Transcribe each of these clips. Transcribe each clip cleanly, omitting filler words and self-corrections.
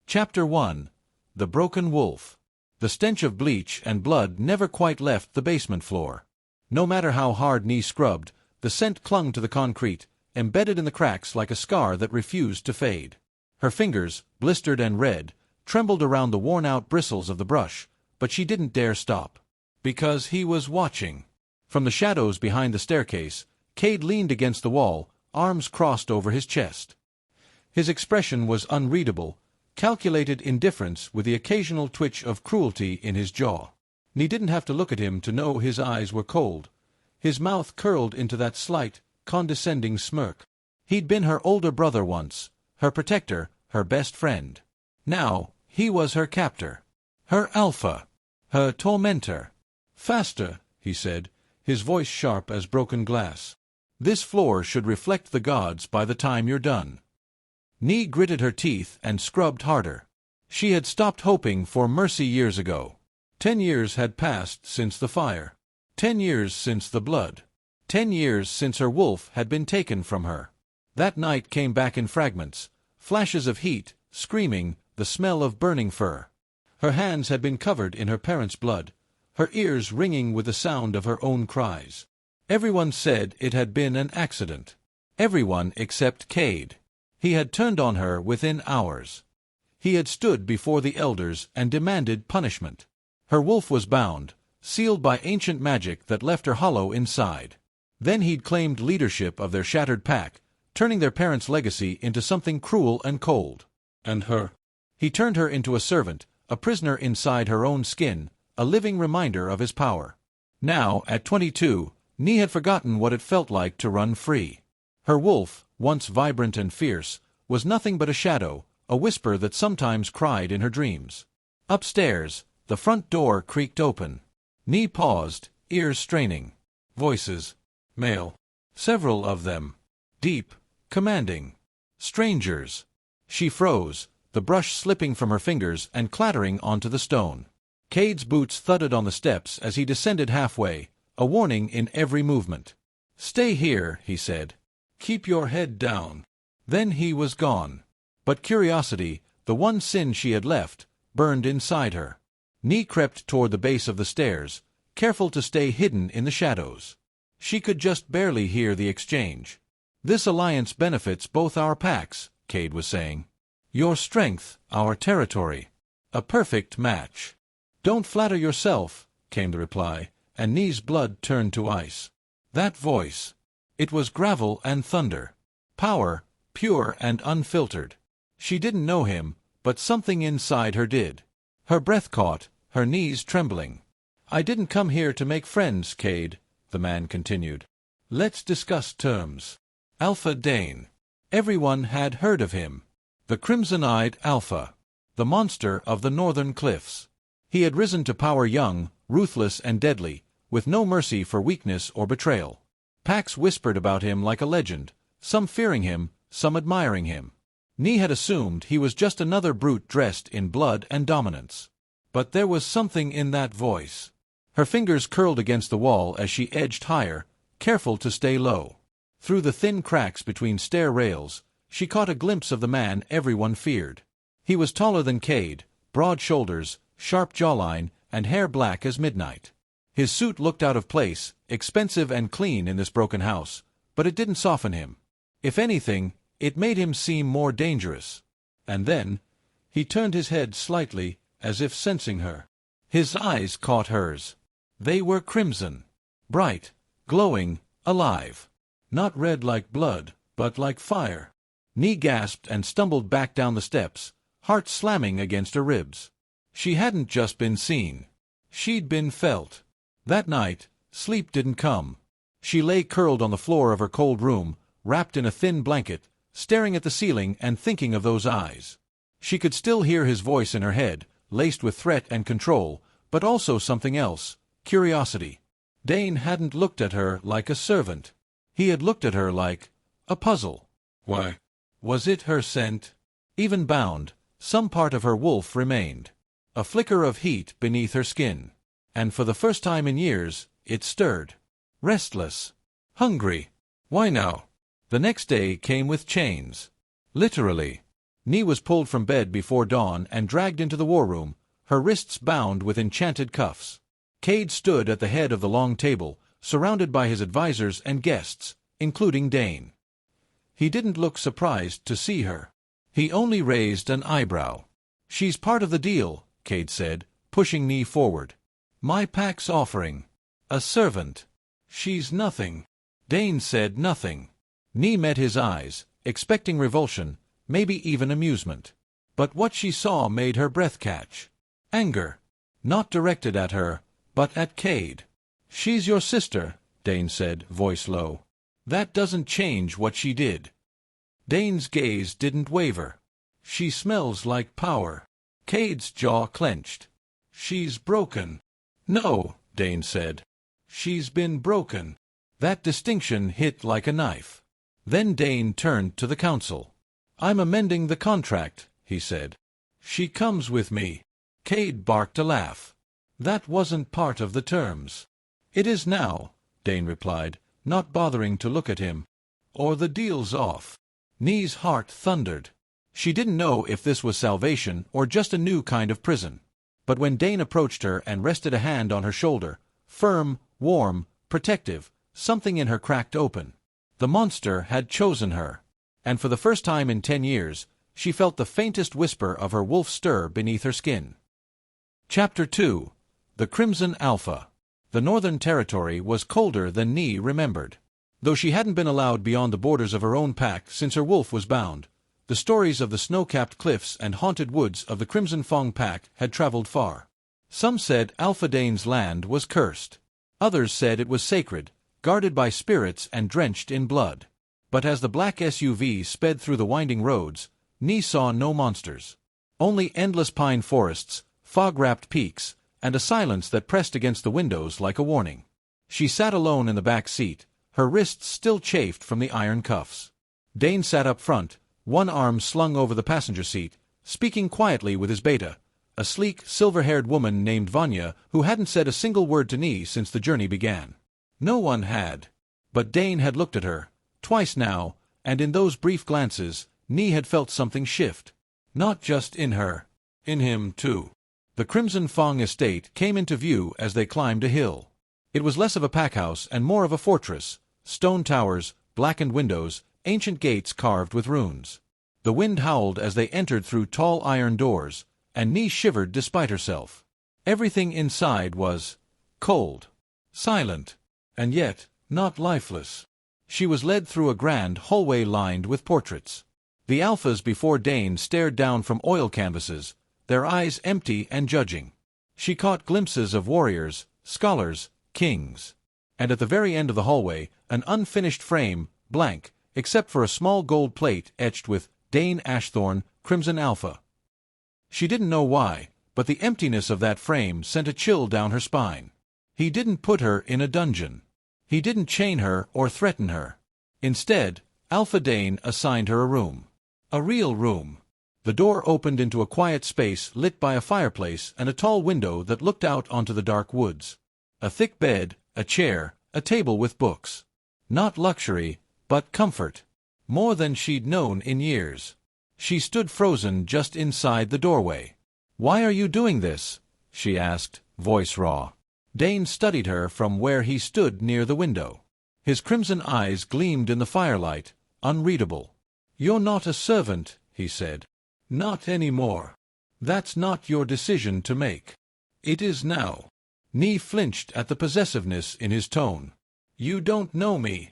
Chapter 1. The Broken Wolf. The stench of bleach and blood never quite left the basement floor. No matter how hard Neah scrubbed, the scent clung to the concrete, embedded in the cracks like a scar that refused to fade. Her fingers, blistered and red, trembled around the worn-out bristles of the brush, but she didn't dare stop. Because he was watching. From the shadows behind the staircase, Cade leaned against the wall, arms crossed over his chest. His expression was unreadable, calculated indifference with the occasional twitch of cruelty in his jaw. Neah didn't have to look at him to know his eyes were cold. His mouth curled into that slight, condescending smirk. He'd been her older brother once, her protector, her best friend. Now, he was her captor. Her alpha. Her tormentor. "Faster," he said, his voice sharp as broken glass. "This floor should reflect the gods by the time you're done." Neah gritted her teeth and scrubbed harder. She had stopped hoping for mercy years ago. 10 years had passed since the fire. 10 years since the blood. 10 years since her wolf had been taken from her. That night came back in fragments, flashes of heat, screaming, the smell of burning fur. Her hands had been covered in her parents' blood, her ears ringing with the sound of her own cries. Everyone said it had been an accident. Everyone except Cade. He had turned on her within hours. He had stood before the elders and demanded punishment. Her wolf was bound, sealed by ancient magic that left her hollow inside. Then he'd claimed leadership of their shattered pack, turning their parents' legacy into something cruel and cold. And her? He turned her into a servant, a prisoner inside her own skin, a living reminder of his power. Now, at 22, Neah had forgotten what it felt like to run free. Her wolf, once vibrant and fierce, was nothing but a shadow, a whisper that sometimes cried in her dreams. Upstairs, the front door creaked open. Neah paused, ears straining. Voices. Male. Several of them. Deep, commanding. Strangers. She froze, the brush slipping from her fingers and clattering onto the stone. Cade's boots thudded on the steps as he descended halfway, a warning in every movement. "Stay here," he said. "Keep your head down." Then he was gone. But curiosity, the one sin she had left, burned inside her. Neah crept toward the base of the stairs, careful to stay hidden in the shadows. She could just barely hear the exchange. "This alliance benefits both our packs," Cade was saying. "Your strength, our territory. A perfect match." "Don't flatter yourself," came the reply, and Neah's blood turned to ice. That voice. It was gravel and thunder. Power, pure and unfiltered. She didn't know him, but something inside her did. Her breath caught, her knees trembling. "I didn't come here to make friends, Cade," the man continued. "Let's discuss terms. Alpha Dane." Everyone had heard of him. The crimson-eyed Alpha. The monster of the northern cliffs. He had risen to power young, ruthless and deadly, with no mercy for weakness or betrayal. Packs whispered about him like a legend, some fearing him, some admiring him. Neah had assumed he was just another brute dressed in blood and dominance. But there was something in that voice. Her fingers curled against the wall as she edged higher, careful to stay low. Through the thin cracks between stair rails, she caught a glimpse of the man everyone feared. He was taller than Cade, broad shoulders, sharp jawline, and hair black as midnight. His suit looked out of place, expensive and clean in this broken house, but it didn't soften him. If anything, it made him seem more dangerous. And then, he turned his head slightly, as if sensing her. His eyes caught hers. They were crimson. Bright, glowing, alive. Not red like blood, but like fire. Neah gasped and stumbled back down the steps, heart slamming against her ribs. She hadn't just been seen. She'd been felt. That night, sleep didn't come. She lay curled on the floor of her cold room, wrapped in a thin blanket, staring at the ceiling and thinking of those eyes. She could still hear his voice in her head, laced with threat and control, but also something else, curiosity. Dane hadn't looked at her like a servant. He had looked at her like a puzzle. Why? Was it her scent? Even bound, some part of her wolf remained. A flicker of heat beneath her skin. And for the first time in years, it stirred. Restless. Hungry. Why now? The next day came with chains. Literally. Neah was pulled from bed before dawn and dragged into the war room, her wrists bound with enchanted cuffs. Cade stood at the head of the long table, surrounded by his advisors and guests, including Dane. He didn't look surprised to see her. He only raised an eyebrow. "She's part of the deal," Cade said, pushing Neah forward. "My pack's offering. A servant. She's nothing." Dane said nothing. Neah met his eyes, expecting revulsion, maybe even amusement. But what she saw made her breath catch. Anger. Not directed at her, but at Cade. "She's your sister," Dane said, voice low. "That doesn't change what she did." Dane's gaze didn't waver. "She smells like power." Cade's jaw clenched. "She's broken." "No," Dane said. "She's been broken." That distinction hit like a knife. Then Dane turned to the council. "I'm amending the contract," he said. "She comes with me." Cade barked a laugh. "That wasn't part of the terms." "It is now," Dane replied, not bothering to look at him. "Or the deal's off." Neah's heart thundered. She didn't know if this was salvation or just a new kind of prison. But when Dane approached her and rested a hand on her shoulder, firm, warm, protective, something in her cracked open. The monster had chosen her. And for the first time in 10 years, she felt the faintest whisper of her wolf stir beneath her skin. Chapter 2. The Crimson Alpha. The Northern Territory was colder than Neah remembered. Though she hadn't been allowed beyond the borders of her own pack since her wolf was bound, the stories of the snow-capped cliffs and haunted woods of the Crimson Fong pack had traveled far. Some said Alpha Dane's land was cursed. Others said it was sacred, guarded by spirits and drenched in blood. But as the black SUV sped through the winding roads, Neah saw no monsters. Only endless pine forests, fog-wrapped peaks, and a silence that pressed against the windows like a warning. She sat alone in the back seat, her wrists still chafed from the iron cuffs. Dane sat up front, one arm slung over the passenger seat, speaking quietly with his beta, a sleek, silver-haired woman named Vanya who hadn't said a single word to Neah since the journey began. No one had. But Dane had looked at her, twice now, and in those brief glances, Neah had felt something shift. Not just in her. In him, too. The Crimson Fong estate came into view as they climbed a hill. It was less of a packhouse and more of a fortress, stone towers, blackened windows, ancient gates carved with runes. The wind howled as they entered through tall iron doors, and Neah shivered despite herself. Everything inside was cold, silent, and yet not lifeless. She was led through a grand hallway lined with portraits. The Alphas before Dane stared down from oil canvases, their eyes empty and judging. She caught glimpses of warriors, scholars, kings. And at the very end of the hallway, an unfinished frame, blank, except for a small gold plate etched with Dane Ashthorne, Crimson Alpha. She didn't know why, but the emptiness of that frame sent a chill down her spine. He didn't put her in a dungeon. He didn't chain her or threaten her. Instead, Alpha Dane assigned her a room. A real room. The door opened into a quiet space lit by a fireplace and a tall window that looked out onto the dark woods. A thick bed, a chair, a table with books. Not luxury, but comfort. More than she'd known in years. She stood frozen just inside the doorway. "Why are you doing this?" she asked, voice raw. Dane studied her from where he stood near the window. His crimson eyes gleamed in the firelight, unreadable. "You're not a servant," he said. "Not anymore. That's not your decision to make. It is now." Neah flinched at the possessiveness in his tone. "You don't know me."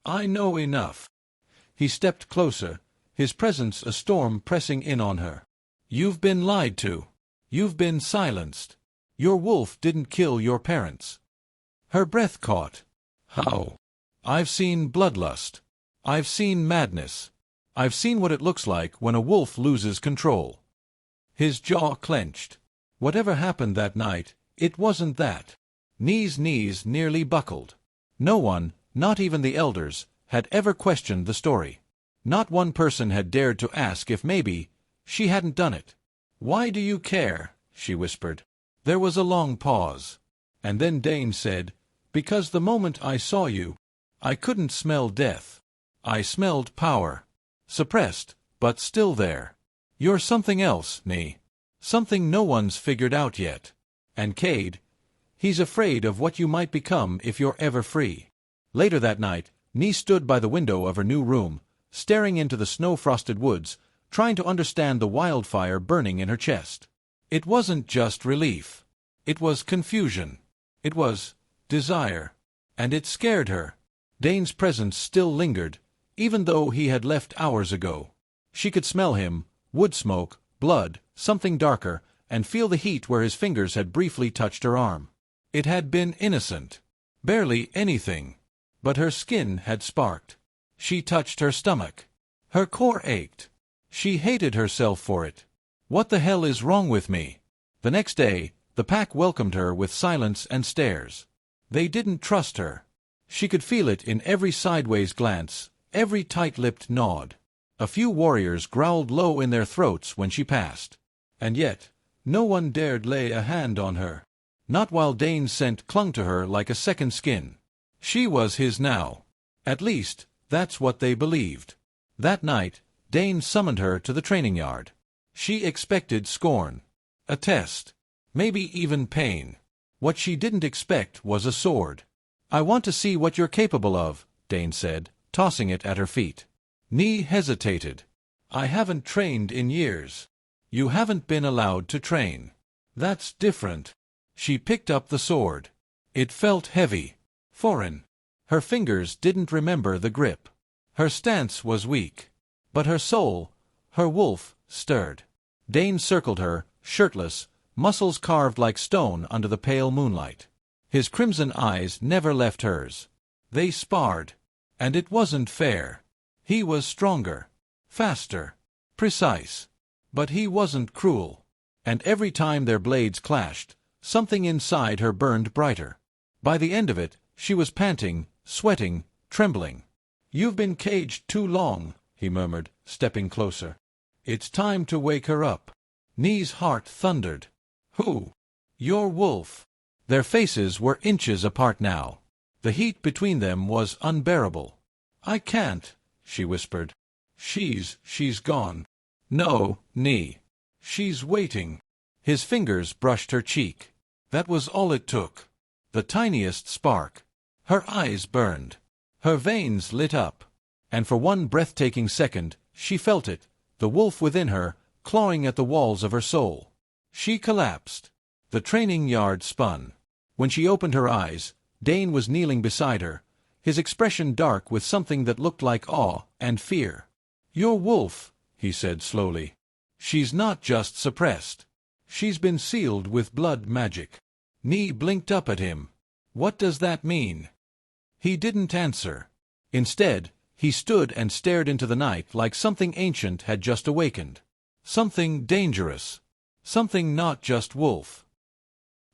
"I know enough." He stepped closer, his presence a storm pressing in on her. "You've been lied to. You've been silenced. Your wolf didn't kill your parents." Her breath caught. "How?" "I've seen bloodlust. I've seen madness. I've seen what it looks like when a wolf loses control." His jaw clenched. Whatever happened that night, it wasn't that. Neah's knees nearly buckled. No one, not even the elders, had ever questioned the story. Not one person had dared to ask if maybe she hadn't done it. "Why do you care?" she whispered. There was a long pause. And then Dane said, "Because the moment I saw you, I couldn't smell death. I smelled power. Suppressed, but still there." You're something else, Neah. Something no one's figured out yet. And Cade, he's afraid of what you might become if you're ever free. Later that night, Neah stood by the window of her new room, staring into the snow-frosted woods, trying to understand the wildfire burning in her chest. It wasn't just relief. It was confusion. It was desire. And it scared her. Dane's presence still lingered, even though he had left hours ago. She could smell him, wood smoke, blood, something darker, and feel the heat where his fingers had briefly touched her arm. It had been innocent. Barely anything. But her skin had sparked. She touched her stomach. Her core ached. She hated herself for it. What the hell is wrong with me? The next day, the pack welcomed her with silence and stares. They didn't trust her. She could feel it in every sideways glance, every tight-lipped nod. A few warriors growled low in their throats when she passed. And yet, no one dared lay a hand on her. Not while Dane's scent clung to her like a second skin. She was his now. At least, that's what they believed. That night, Dane summoned her to the training yard. She expected scorn. A test. Maybe even pain. What she didn't expect was a sword. "I want to see what you're capable of," Dane said, tossing it at her feet. Neah hesitated. "I haven't trained in years." "You haven't been allowed to train." "That's different." She picked up the sword. It felt heavy. Foreign. Her fingers didn't remember the grip. Her stance was weak. But her soul, her wolf, stirred. Dane circled her, shirtless, muscles carved like stone under the pale moonlight. His crimson eyes never left hers. They sparred. And it wasn't fair. He was stronger. Faster. Precise. But he wasn't cruel. And every time their blades clashed, something inside her burned brighter. By the end of it, she was panting, sweating, trembling. "You've been caged too long," he murmured, stepping closer. "It's time to wake her up." Neah's heart thundered. "Who?" "Your wolf." Their faces were inches apart now. The heat between them was unbearable. "I can't," she whispered. She's gone." "No, Neah. She's waiting." His fingers brushed her cheek. That was all it took. The tiniest spark. Her eyes burned. Her veins lit up. And for one breathtaking second, she felt it, the wolf within her, clawing at the walls of her soul. She collapsed. The training yard spun. When she opened her eyes, Dane was kneeling beside her, his expression dark with something that looked like awe and fear. "Your wolf," he said slowly. "She's not just suppressed. She's been sealed with blood magic." Neah blinked up at him. "What does that mean?" He didn't answer. Instead, he stood and stared into the night like something ancient had just awakened. Something dangerous. Something not just wolf.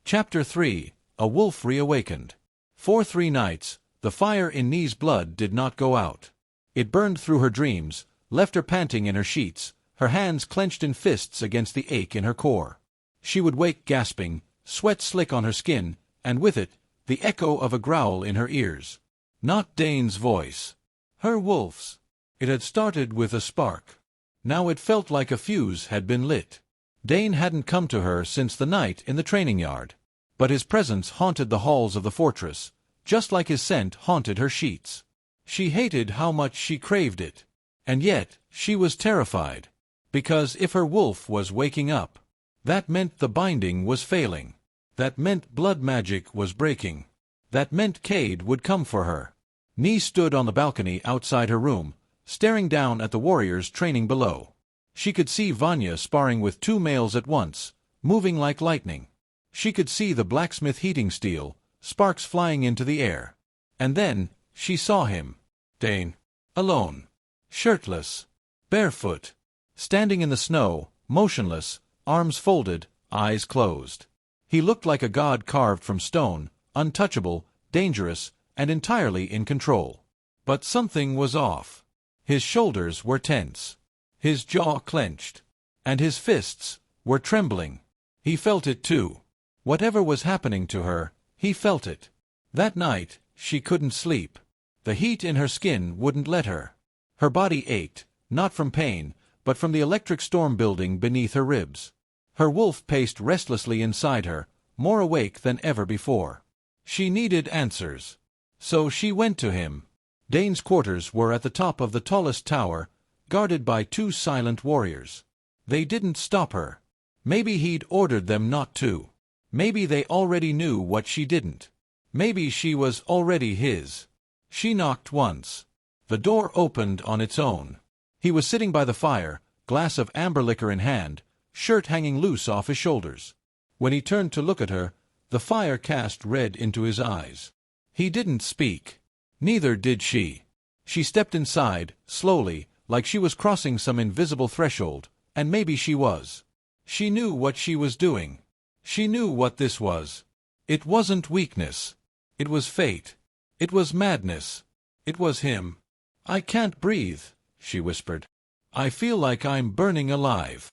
Chapter 3. A Wolf Reawakened. For 3 nights, the fire in Neah's blood did not go out. It burned through her dreams, left her panting in her sheets, her hands clenched in fists against the ache in her core. She would wake gasping, sweat slick on her skin, and with it, the echo of a growl in her ears. Not Dane's voice. Her wolf's. It had started with a spark. Now it felt like a fuse had been lit. Dane hadn't come to her since the night in the training yard. But his presence haunted the halls of the fortress, just like his scent haunted her sheets. She hated how much she craved it. And yet, she was terrified. Because if her wolf was waking up, that meant the binding was failing. That meant blood magic was breaking. That meant Cade would come for her. Neah stood on the balcony outside her room, staring down at the warriors training below. She could see Vanya sparring with 2 males at once, moving like lightning. She could see the blacksmith heating steel, sparks flying into the air. And then, she saw him. Dane. Alone. Shirtless. Barefoot. Standing in the snow, motionless, arms folded, eyes closed. He looked like a god carved from stone, untouchable, dangerous, and entirely in control. But something was off. His shoulders were tense. His jaw clenched. And his fists were trembling. He felt it too. Whatever was happening to her, he felt it. That night, she couldn't sleep. The heat in her skin wouldn't let her. Her body ached, not from pain, but from the electric storm building beneath her ribs. Her wolf paced restlessly inside her, more awake than ever before. She needed answers. So she went to him. Dane's quarters were at the top of the tallest tower, guarded by 2 silent warriors. They didn't stop her. Maybe he'd ordered them not to. Maybe they already knew what she didn't. Maybe she was already his. She knocked once. The door opened on its own. He was sitting by the fire, glass of amber liquor in hand, shirt hanging loose off his shoulders. When he turned to look at her, the fire cast red into his eyes. He didn't speak. Neither did she. She stepped inside, slowly, like she was crossing some invisible threshold, and maybe she was. She knew what she was doing. She knew what this was. It wasn't weakness. It was fate. It was madness. It was him. "I can't breathe," she whispered. "I feel like I'm burning alive."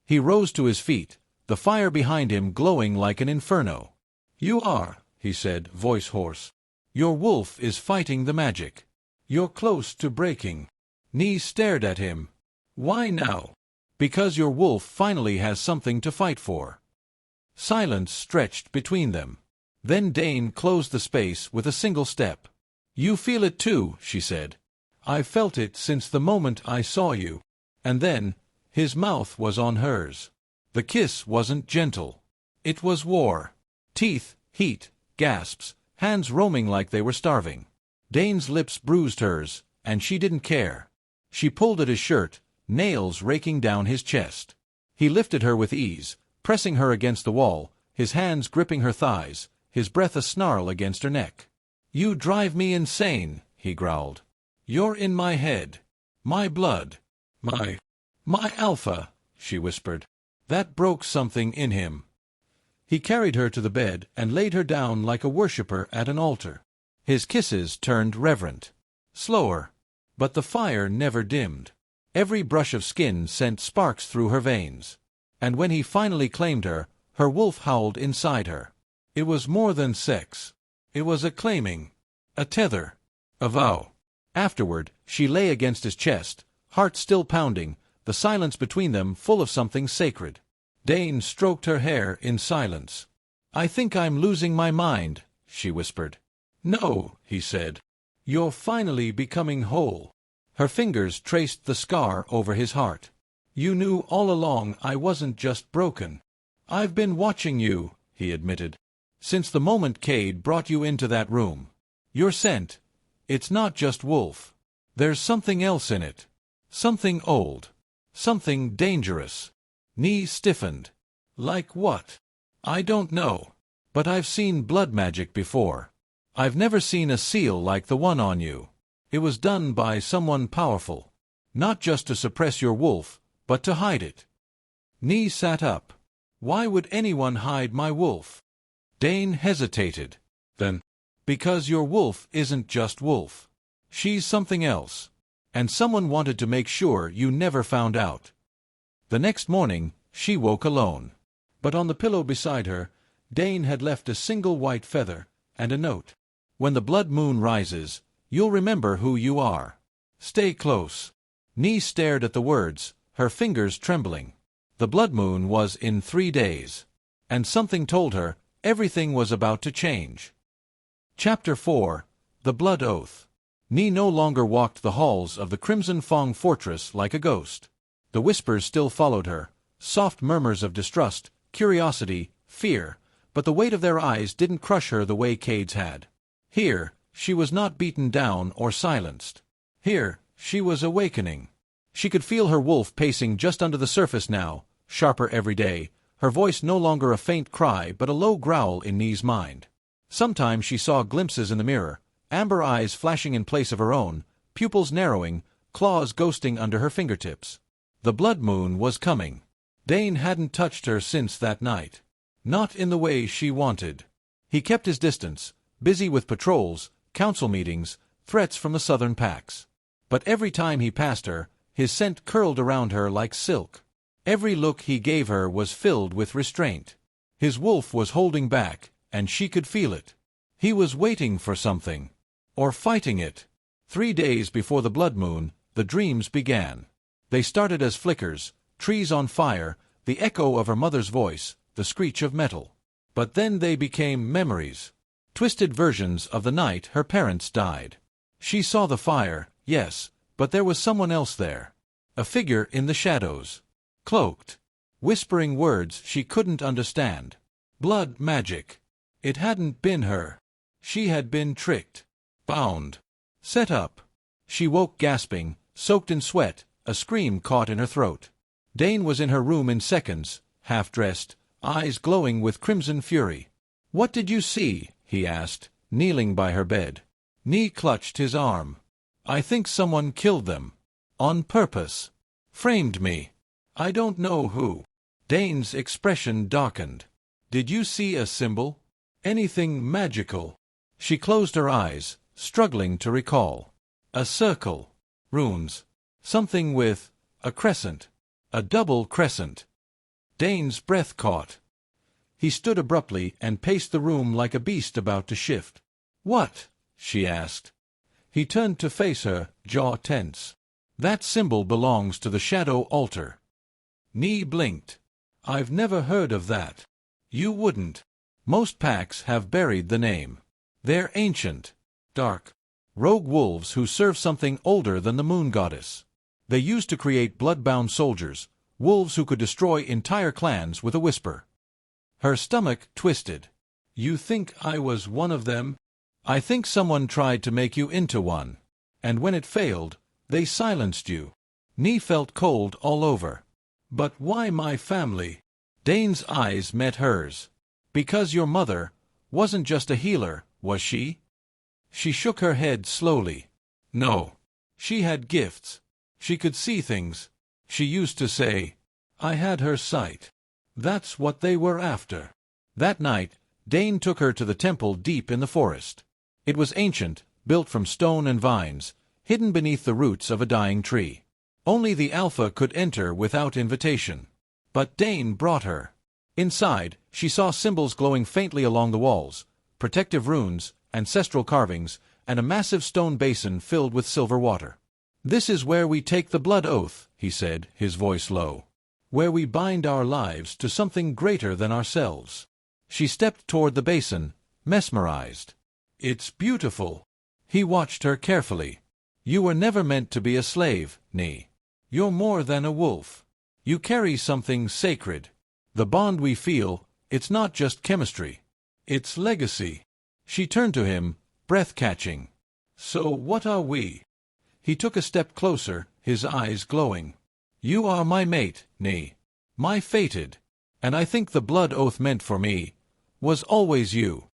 He rose to his feet, the fire behind him glowing like an inferno. "You are," he said, voice hoarse. "Your wolf is fighting the magic. You're close to breaking." Neah stared at him. "Why now?" "Because your wolf finally has something to fight for." Silence stretched between them. Then Dane closed the space with a single step. "You feel it too," she said. "I've felt it since the moment I saw you." And then, his mouth was on hers. The kiss wasn't gentle. It was war. Teeth, heat, gasps, hands roaming like they were starving. Dane's lips bruised hers, and she didn't care. She pulled at his shirt, nails raking down his chest. He lifted her with ease, pressing her against the wall, his hands gripping her thighs, his breath a snarl against her neck. "You drive me insane," he growled. "You're in my head. My blood. My Alpha," she whispered. That broke something in him. He carried her to the bed and laid her down like a worshipper at an altar. His kisses turned reverent. Slower. But the fire never dimmed. Every brush of skin sent sparks through her veins. And when he finally claimed her, her wolf howled inside her. It was more than sex. It was a claiming. A tether. A vow. Afterward, she lay against his chest, heart still pounding, the silence between them full of something sacred. Dane stroked her hair in silence. "I think I'm losing my mind," she whispered. "No," he said. "You're finally becoming whole." Her fingers traced the scar over his heart. "You knew all along I wasn't just broken." "I've been watching you," he admitted. "Since the moment Cade brought you into that room. Your scent. It's not just wolf. There's something else in it. Something old. Something dangerous." Neah stiffened. "Like what?" "I don't know. But I've seen blood magic before. I've never seen a seal like the one on you. It was done by someone powerful. Not just to suppress your wolf, but to hide it." Neah sat up. "Why would anyone hide my wolf?" Dane hesitated. Then, "Because your wolf isn't just wolf. She's something else. And someone wanted to make sure you never found out." The next morning, she woke alone. But on the pillow beside her, Dane had left a single white feather and a note. "When the blood moon rises, you'll remember who you are. Stay close." Neah stared at the words, her fingers trembling. The blood moon was in 3 days. And something told her everything was about to change. Chapter 4. The Blood Oath. Neah no longer walked the halls of the Crimson Fong fortress like a ghost. The whispers still followed her, soft murmurs of distrust, curiosity, fear, but the weight of their eyes didn't crush her the way Cade's had. Here, she was not beaten down or silenced. Here, she was awakening. She could feel her wolf pacing just under the surface now, sharper every day, her voice no longer a faint cry but a low growl in Neah's mind. Sometimes she saw glimpses in the mirror, amber eyes flashing in place of her own, pupils narrowing, claws ghosting under her fingertips. The blood moon was coming. Dane hadn't touched her since that night. Not in the way she wanted. He kept his distance, busy with patrols, council meetings, threats from the southern packs. But every time he passed her, his scent curled around her like silk. Every look he gave her was filled with restraint. His wolf was holding back, and she could feel it. He was waiting for something. Or fighting it. 3 days before the blood moon, the dreams began. They started as flickers, trees on fire, the echo of her mother's voice, the screech of metal. But then they became memories. Twisted versions of the night her parents died. She saw the fire, yes, but there was someone else there. A figure in the shadows. Cloaked. Whispering words she couldn't understand. Blood magic. It hadn't been her. She had been tricked. Bound. Set up. She woke gasping, soaked in sweat, a scream caught in her throat. Dane was in her room in seconds, half-dressed, eyes glowing with crimson fury. "What did you see?" he asked, kneeling by her bed. Neah clutched his arm. "I think someone killed them. On purpose. Framed me. I don't know who." Dane's expression darkened. "Did you see a symbol? Anything magical?" She closed her eyes, struggling to recall. A circle. Runes. Something with a crescent. A double crescent. Dane's breath caught. He stood abruptly and paced the room like a beast about to shift. "What?" she asked. He turned to face her, jaw tense. "That symbol belongs to the Shadow Altar." Neah blinked. "I've never heard of that." "You wouldn't. Most packs have buried the name. They're ancient, dark, rogue wolves who serve something older than the moon goddess. They used to create blood-bound soldiers, wolves who could destroy entire clans with a whisper." Her stomach twisted. "You think I was one of them?" "I think someone tried to make you into one. And when it failed, they silenced you." Neah felt cold all over. "But why my family?" Dane's eyes met hers. "Because your mother wasn't just a healer, was she?" She shook her head slowly. "No. She had gifts. She could see things. She used to say, 'I had her sight.' That's what they were after." That night, Dane took her to the temple deep in the forest. It was ancient, built from stone and vines, hidden beneath the roots of a dying tree. Only the Alpha could enter without invitation. But Dane brought her. Inside, she saw symbols glowing faintly along the walls, protective runes, ancestral carvings, and a massive stone basin filled with silver water. "This is where we take the blood oath," he said, his voice low. "Where we bind our lives to something greater than ourselves." She stepped toward the basin, mesmerized. "It's beautiful." He watched her carefully. "You were never meant to be a slave, Neah. You're more than a wolf. You carry something sacred. The bond we feel, it's not just chemistry. It's legacy." She turned to him, breath-catching. "So what are we?" He took a step closer, his eyes glowing. "You are my mate, Neah. My fated. And I think the blood oath meant for me was always you."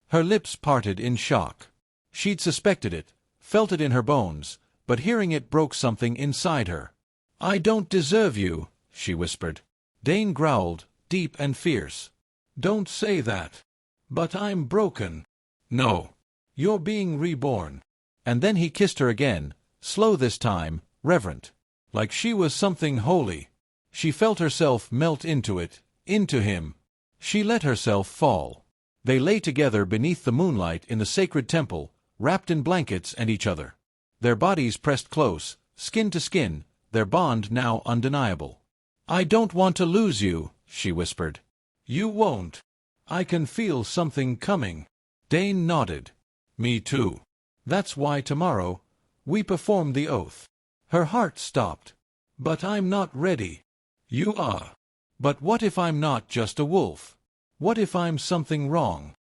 Her lips parted in shock. She'd suspected it, felt it in her bones, but hearing it broke something inside her. "I don't deserve you," she whispered. Dane growled, deep and fierce. "Don't say that. But I'm broken." "No. You're being reborn." And then he kissed her again, slow this time, reverent. Like she was something holy. She felt herself melt into it, into him. She let herself fall. They lay together beneath the moonlight in the sacred temple, wrapped in blankets and each other. Their bodies pressed close, skin to skin, their bond now undeniable. "I don't want to lose you," she whispered. "You won't. I can feel something coming." Dane nodded. "Me too. That's why tomorrow we perform the oath." Her heart stopped. "But I'm not ready." "You are. But what if I'm not just a wolf? What if I'm something wrong?"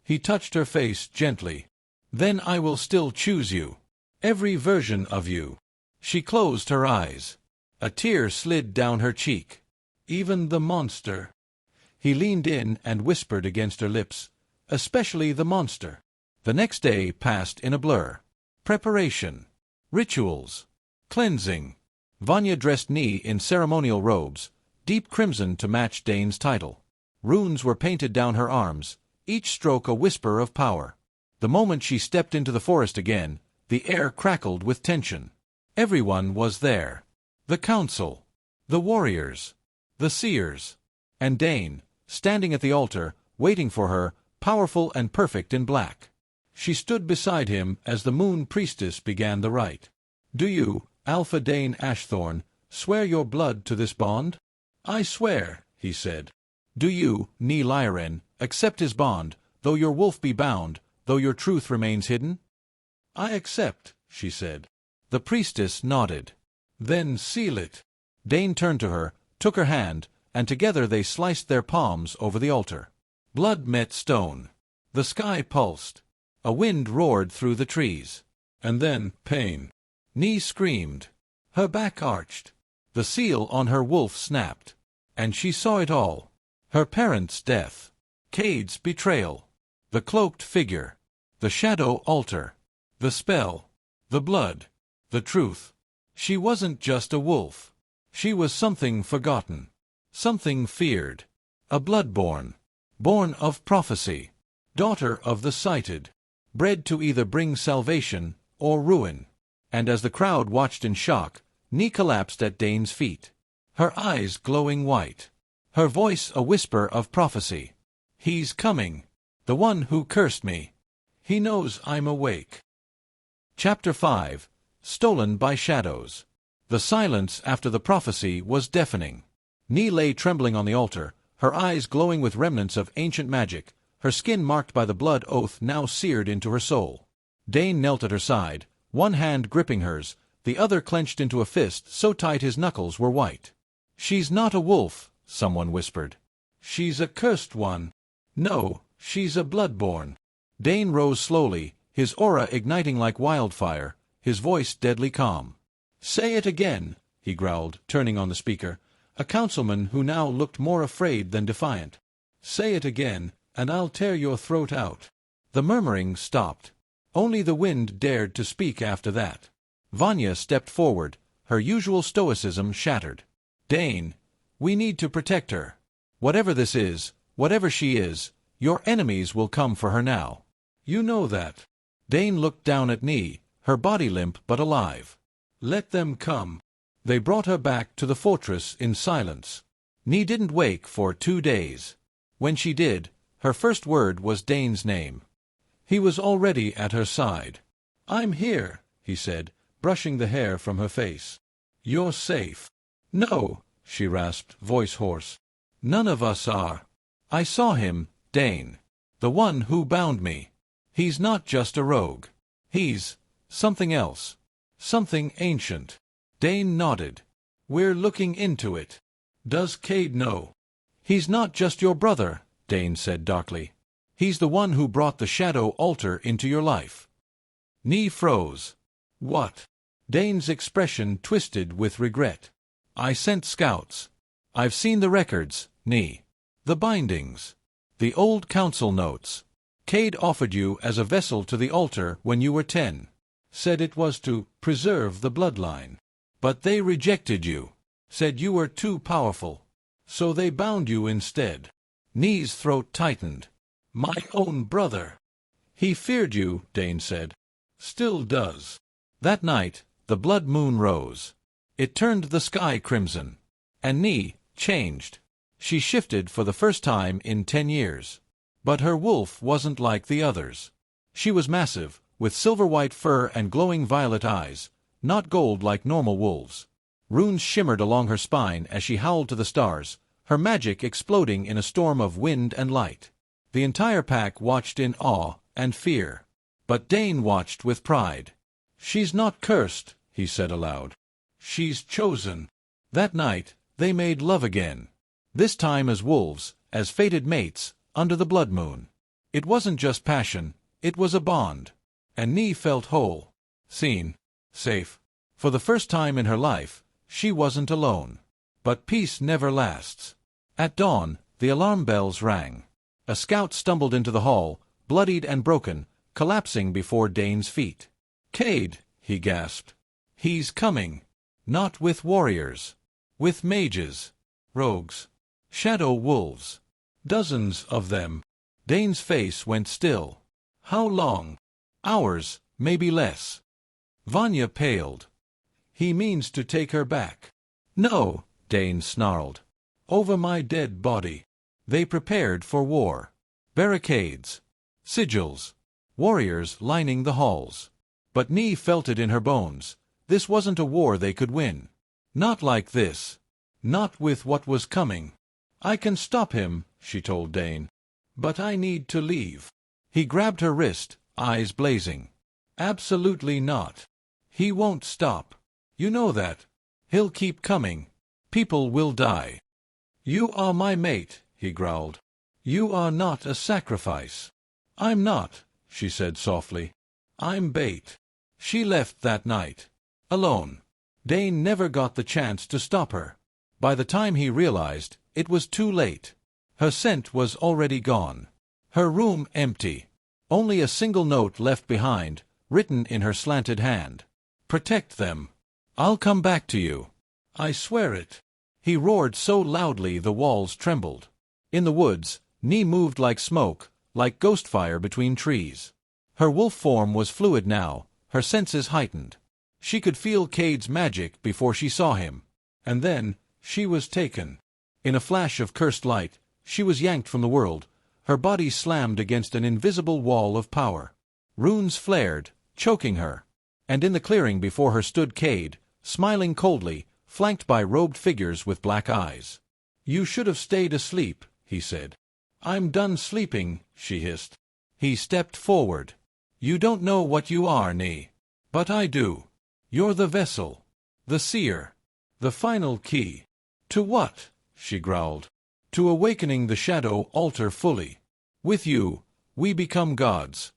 He touched her face gently. "Then I will still choose you. Every version of you." She closed her eyes. A tear slid down her cheek. "Even the monster." He leaned in and whispered against her lips, "Especially the monster." The next day passed in a blur. Preparation. Rituals. Cleansing. Vanya dressed Neah in ceremonial robes, deep crimson to match Dane's title. Runes were painted down her arms, each stroke a whisper of power. The moment she stepped into the forest again, the air crackled with tension. Everyone was there. The council. The warriors. The seers. And Dane, standing at the altar, waiting for her, powerful and perfect in black. She stood beside him as the moon priestess began the rite. "Do you, Alpha Dane Ashthorn, Swear your blood to this bond? I swear, he said. Do you, Neah, accept his bond, though your wolf be bound, though your truth remains hidden? I accept, she said. The priestess nodded. Then seal it. Dane turned to her, took her hand, and together they sliced their palms over the altar. Blood met stone. The sky pulsed. A wind roared through the trees. And then, pain. Neah screamed. Her back arched. The seal on her wolf snapped. And she saw it all. Her parents' death. Cade's betrayal. The cloaked figure. The shadow altar. The spell. The blood. The truth. She wasn't just a wolf. She was something forgotten. Something feared. A bloodborn. Born of prophecy. Daughter of the sighted. Bred to either bring salvation or ruin. And as the crowd watched in shock, Neah collapsed at Dane's feet. Her eyes glowing white. Her voice a whisper of prophecy. He's coming. The one who cursed me. He knows I'm awake. Chapter 5. Stolen by Shadows. The silence after the prophecy was deafening. Neah lay trembling on the altar, her eyes glowing with remnants of ancient magic, her skin marked by the blood oath now seared into her soul. Dane knelt at her side, one hand gripping hers, the other clenched into a fist so tight his knuckles were white. She's not a wolf, someone whispered. She's a cursed one. No, she's a bloodborn. Dane rose slowly, his aura igniting like wildfire, his voice deadly calm. Say it again, he growled, turning on the speaker, a councilman who now looked more afraid than defiant. Say it again, and I'll tear your throat out. The murmuring stopped. Only the wind dared to speak after that. Vanya stepped forward, her usual stoicism shattered. Dane, we need to protect her. Whatever this is, whatever she is, your enemies will come for her now. You know that. Dane looked down at Neah, her body limp but alive. Let them come. They brought her back to the fortress in silence. Neah didn't wake for 2 days. When she did, her first word was Dane's name. He was already at her side. I'm here, he said, brushing the hair from her face. You're safe. No, she rasped, voice hoarse. None of us are. I saw him, Dane. The one who bound me. He's not just a rogue. He's something else. Something ancient. Dane nodded. We're looking into it. Does Cade know? He's not just your brother, Dane said darkly. He's the one who brought the shadow altar into your life. Neah froze. What? Dane's expression twisted with regret. I sent scouts. I've seen the records, Neah. The bindings. The old council notes. Cade offered you as a vessel to the altar when you were 10. Said it was to preserve the bloodline. But they rejected you. Said you were too powerful. So they bound you instead. Neah's throat tightened. My own brother. He feared you, Dane said. Still does. That night, the blood moon rose. It turned the sky crimson. And Neah changed. She shifted for the first time in 10 years. But her wolf wasn't like the others. She was massive, with silver-white fur and glowing violet eyes, not gold like normal wolves. Runes shimmered along her spine as she howled to the stars, her magic exploding in a storm of wind and light. The entire pack watched in awe and fear. But Dane watched with pride. She's not cursed, he said aloud. She's chosen. That night, they made love again. This time as wolves, as fated mates, under the blood moon. It wasn't just passion, it was a bond. And Neah felt whole, seen, safe. For the first time in her life, she wasn't alone. But peace never lasts. At dawn, the alarm bells rang. A scout stumbled into the hall, bloodied and broken, collapsing before Dane's feet. Cade, he gasped. He's coming. Not with warriors. With mages. Rogues. Shadow wolves. Dozens of them. Dane's face went still. How long? Hours, maybe less. Vanya paled. He means to take her back. No, Dane snarled. Over my dead body. They prepared for war. Barricades. Sigils. Warriors lining the halls. But Neah felt it in her bones. This wasn't a war they could win. Not like this. Not with what was coming. I can stop him, she told Dane. But I need to leave. He grabbed her wrist, eyes blazing. Absolutely not. He won't stop. You know that. He'll keep coming. People will die. You are my mate, he growled. You are not a sacrifice. I'm not, she said softly. I'm bait. She left that night. Alone. Dane never got the chance to stop her. By the time he realized, it was too late. Her scent was already gone. Her room empty. Only a single note left behind, written in her slanted hand. Protect them. I'll come back to you. I swear it. He roared so loudly the walls trembled. In the woods, Neah moved like smoke, like ghost fire between trees. Her wolf form was fluid now, her senses heightened. She could feel Cade's magic before she saw him. And then, she was taken. In a flash of cursed light, she was yanked from the world, her body slammed against an invisible wall of power. Runes flared, choking her. And in the clearing before her stood Cade, smiling coldly, flanked by robed figures with black eyes. You should have stayed asleep, he said. I'm done sleeping, she hissed. He stepped forward. You don't know what you are, Neah. But I do. You're the vessel. The seer. The final key. To what? She growled. To awakening the shadow altar fully. With you, we become gods.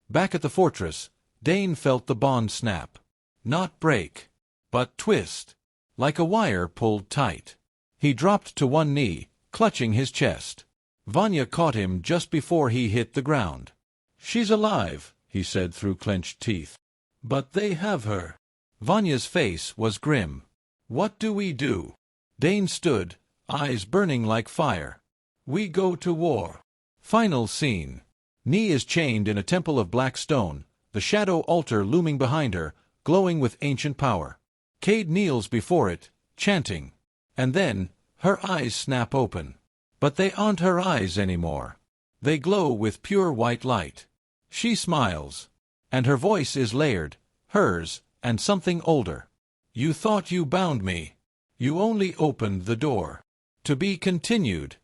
Back at the fortress, Dane felt the bond snap. Not break, but twist. Like a wire pulled tight. He dropped to one knee, clutching his chest. Vanya caught him just before he hit the ground. She's alive, he said through clenched teeth. But they have her. Vanya's face was grim. What do we do? Dane stood, eyes burning like fire. We go to war. Final scene. Neah is chained in a temple of black stone, the shadow altar looming behind her, glowing with ancient power. Cade kneels before it, chanting. And then, her eyes snap open. But they aren't her eyes anymore. They glow with pure white light. She smiles. And her voice is layered, hers, and something older. You thought you bound me. You only opened the door. To be continued.